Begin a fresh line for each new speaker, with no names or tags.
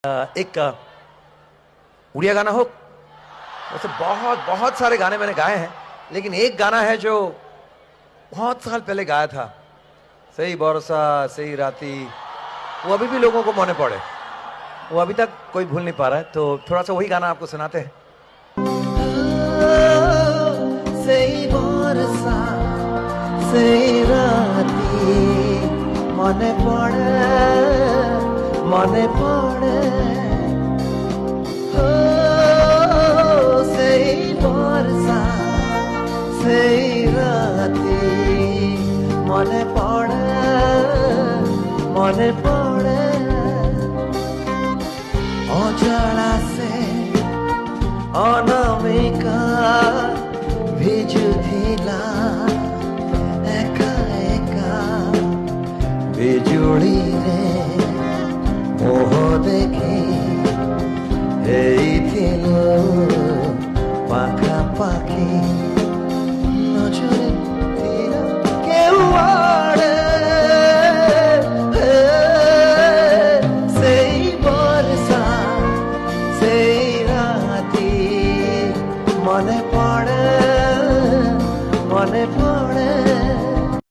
एक उड़िया गाना हो। वैसे बहुत बहुत सारे गाने मैंने गाए हैं, लेकिन एक गाना है जो बहुत साल पहले गाया था, सही बरसा सही राती। वो अभी भी लोगों को मने पड़े, वो अभी तक कोई भूल नहीं पा रहा है। तो थोड़ा सा वही गाना आपको सुनाते हैं।
सही बरसा सही राती मने पड़े सही बरसा सही राती मने पड़े अजड़ा से अनामिका ভিজুথিলা একা একা বিজুড়িরে মোহ দেখি হেইছিল পাখাপাখি নজরে ଥିଲା কেউ আড়ে সেই বর্ষা সেই রাতি মনে